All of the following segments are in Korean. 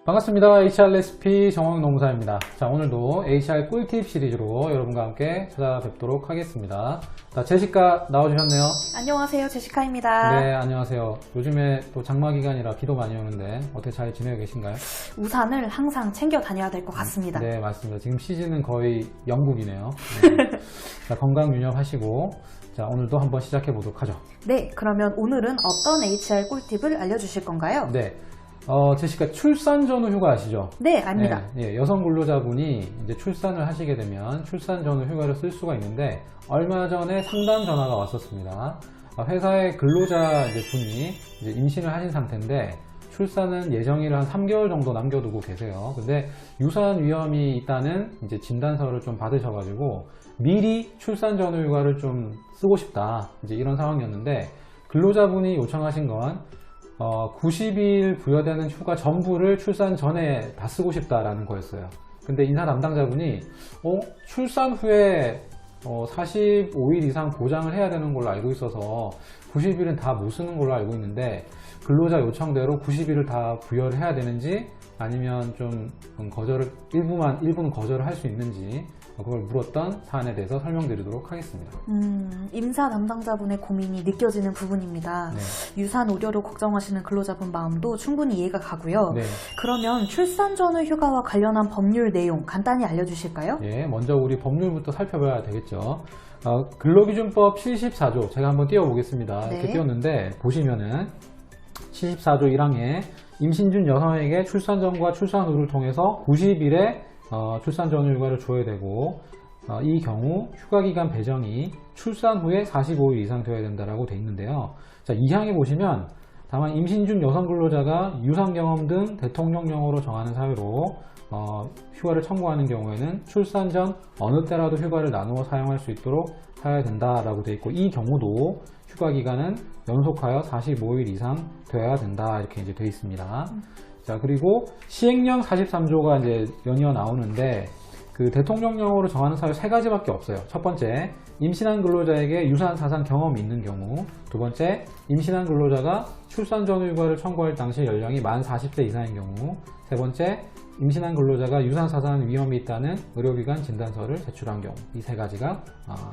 반갑습니다. HR 레시피 정황노무사입니다. 자, 오늘도 HR 꿀팁 시리즈로 여러분과 함께 찾아뵙도록 하겠습니다. 자, 제시카 나와주셨네요. 안녕하세요. 제시카입니다. 네, 안녕하세요. 요즘에 또 장마 기간이라 비도 많이 오는데 어떻게 잘 지내고 계신가요? 우산을 항상 챙겨 다녀야 될 것 같습니다. 네, 맞습니다. 지금 시즌은 거의 영국이네요. 네. 자, 건강 유념하시고 자, 오늘도 한번 시작해 보도록 하죠. 네, 그러면 오늘은 어떤 HR 꿀팁을 알려주실 건가요? 네. 제시카 출산 전후 휴가 아시죠? 네, 압니다. 네, 여성 근로자분이 이제 출산을 하시게 되면 출산 전후 휴가를 쓸 수가 있는데 얼마 전에 상담 전화가 왔었습니다. 회사의 근로자 분이 이제 임신을 하신 상태인데 출산은 예정일을 한 3개월 정도 남겨두고 계세요. 근데 유산 위험이 있다는 이제 진단서를 좀 받으셔가지고 미리 출산 전후 휴가를 좀 쓰고 싶다. 이제 이런 상황이었는데 근로자분이 요청하신 건 90일 부여되는 휴가 전부를 출산 전에 다 쓰고 싶다라는 거였어요. 근데 인사 담당자분이 출산 후에 45일 이상 보장을 해야 되는 걸로 알고 있어서 90일은 다 못 쓰는 걸로 알고 있는데 근로자 요청대로 90일을 다 부여를 해야 되는지 아니면 좀 일부는 거절을 할 수 있는지 그걸 물었던 사안에 대해서 설명드리도록 하겠습니다. 임사 담당자분의 고민이 느껴지는 부분입니다. 네. 유산 우려로 걱정하시는 근로자분 마음도 충분히 이해가 가고요. 네. 그러면 출산 전후 휴가와 관련한 법률 내용 간단히 알려주실까요? 예, 먼저 우리 법률부터 살펴봐야 되겠죠. 근로기준법 74조 제가 한번 띄워보겠습니다. 네. 이렇게 띄웠는데 보시면은 74조 1항에 임신 중 여성에게 출산 전과 출산 후를 통해서 90일의 출산 전후 휴가를 줘야 되고 이 경우 휴가기간 배정이 출산 후에 45일 이상 되어야 된다라고 되어 있는데요. 자, 이 항에 보시면 다만 임신 중 여성 근로자가 유산 경험 등 대통령령으로 정하는 사유로 휴가를 청구하는 경우에는 출산 전 어느 때라도 휴가를 나누어 사용할 수 있도록 하여야 된다라고 되어 있고 이 경우도 휴가 기간은 연속하여 45일 이상 되어야 된다 이렇게 이제 되어 있습니다. 자, 그리고 시행령 43조가 이제 연이어 나오는데 그 대통령령으로 정하는 사유 세 가지밖에 없어요. 첫 번째, 임신한 근로자에게 유산 사상 경험이 있는 경우. 두 번째, 임신한 근로자가 출산 전후 휴가를 청구할 당시 연령이 만 40세 이상인 경우. 세 번째, 임신한 근로자가 유산 사상 위험이 있다는 의료기관 진단서를 제출한 경우. 이 세 가지가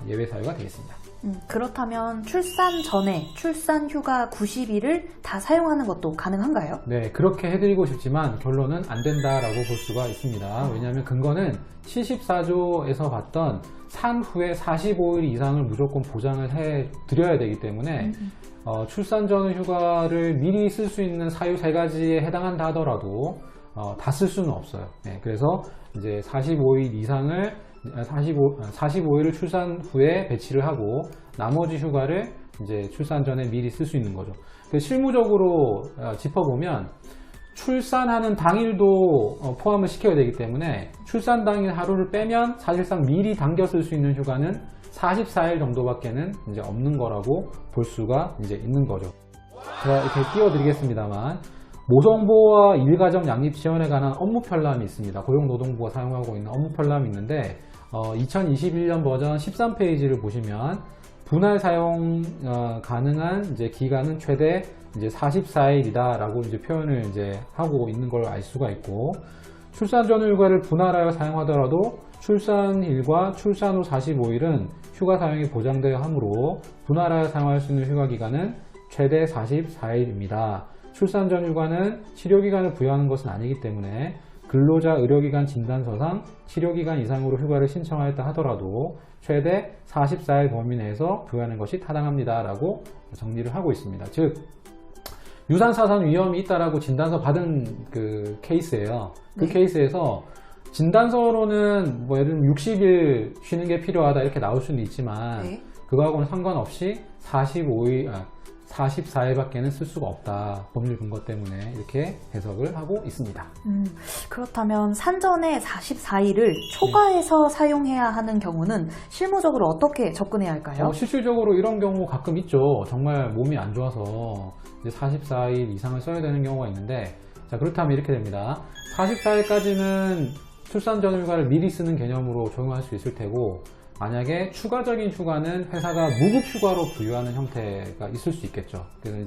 예외 사유가 되겠습니다. 그렇다면 출산 전에 출산 휴가 90일을 다 사용하는 것도 가능한가요? 네, 그렇게 해드리고 싶지만 결론은 안 된다라고 볼 수가 있습니다. 왜냐하면 근거는 74조에서 봤던 산 후에 45일 이상을 무조건 보장을 해드려야 되기 때문에 출산 전후 휴가를 미리 쓸 수 있는 사유 세 가지에 해당한다 하더라도 다 쓸 수는 없어요. 네, 그래서 이제 45일을 출산 후에 배치를 하고 나머지 휴가를 이제 출산 전에 미리 쓸 수 있는 거죠. 실무적으로 짚어보면 출산하는 당일도 포함을 시켜야 되기 때문에 출산 당일 하루를 빼면 사실상 미리 당겨 쓸 수 있는 휴가는 44일 정도밖에는 이제 없는 거라고 볼 수가 이제 있는 거죠. 제가 이렇게 띄워드리겠습니다만 모성보호와 일가정 양립 지원에 관한 업무 편람이 있습니다. 고용노동부가 사용하고 있는 업무 편람이 있는데 2021년 버전 13페이지를 보시면 분할 사용 가능한 이제 기간은 최대 이제 44일이다라고 이제 표현을 이제 하고 있는 걸 알 수가 있고 출산 전후 휴가를 분할하여 사용하더라도 출산일과 출산 후 45일은 휴가 사용이 보장되어 하므로 분할하여 사용할 수 있는 휴가 기간은 최대 44일입니다. 출산 전 휴가는 치료기간을 부여하는 것은 아니기 때문에 근로자 의료기간 진단서상 치료기간 이상으로 휴가를 신청하였다 하더라도 최대 44일 범위 내에서 부여하는 것이 타당합니다 라고 정리를 하고 있습니다. 즉 유산사상 위험이 있다라고 진단서 받은 그 케이스예요. 그 케이스에서 진단서로는 뭐 예를 들면 60일 쉬는 게 필요하다 이렇게 나올 수는 있지만 그거하고는 상관없이 44일밖에는 쓸 수가 없다. 법률 근거 때문에 이렇게 해석을 하고 있습니다. 그렇다면 산전에 44일을 초과해서 사용해야 하는 경우는 실무적으로 어떻게 접근해야 할까요? 실질적으로 이런 경우 가끔 있죠. 정말 몸이 안 좋아서 이제 44일 이상을 써야 되는 경우가 있는데 자, 그렇다면 이렇게 됩니다. 44일까지는 출산 전 휴가를 미리 쓰는 개념으로 적용할 수 있을 테고 만약에 추가적인 휴가는 회사가 무급휴가로 부여하는 형태가 있을 수 있겠죠.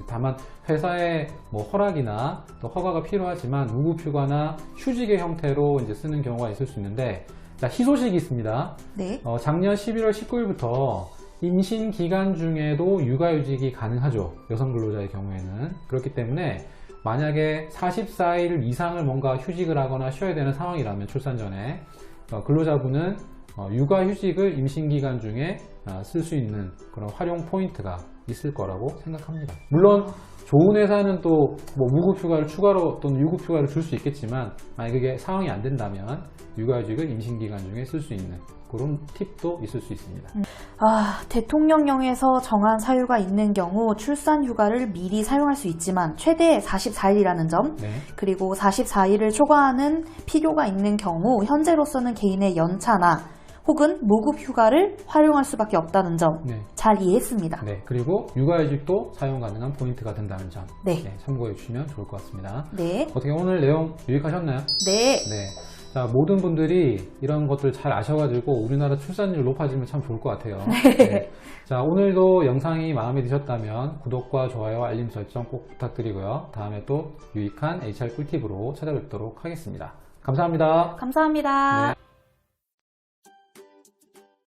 다만 회사의 뭐 허락이나 또 허가가 필요하지만 무급휴가나 휴직의 형태로 이제 쓰는 경우가 있을 수 있는데, 자, 희소식이 있습니다. 네. 작년 11월 19일부터 임신 기간 중에도 육아휴직이 가능하죠. 여성 근로자의 경우에는. 그렇기 때문에 만약에 44일 이상을 뭔가 휴직을 하거나 쉬어야 되는 상황이라면 출산 전에 근로자분은 육아휴직을 임신기간 중에 쓸 수 있는 그런 활용 포인트가 있을 거라고 생각합니다. 물론 좋은 회사는 또 뭐 무급휴가를 추가로 또는 유급휴가를 줄 수 있겠지만, 만약 그게 상황이 안 된다면 육아휴직을 임신기간 중에 쓸 수 있는 그런 팁도 있을 수 있습니다. 대통령령에서 정한 사유가 있는 경우 출산 휴가를 미리 사용할 수 있지만 최대 44일이라는 점, 네. 그리고 44일을 초과하는 필요가 있는 경우 현재로서는 개인의 연차나 혹은 무급 휴가를 활용할 수밖에 없다는 점, 네. 잘 이해했습니다. 네, 그리고 육아휴직도 사용 가능한 포인트가 된다는 점, 네. 참고해 주시면 좋을 것 같습니다. 네. 어떻게 오늘 내용 유익하셨나요? 네. 네. 자, 모든 분들이 이런 것들 잘 아셔가지고 우리나라 출산율 높아지면 참 좋을 것 같아요. 네. 자, 오늘도 영상이 마음에 드셨다면 구독과 좋아요, 알림 설정 꼭 부탁드리고요. 다음에 또 유익한 HR 꿀팁으로 찾아뵙도록 하겠습니다. 감사합니다. 감사합니다. 네.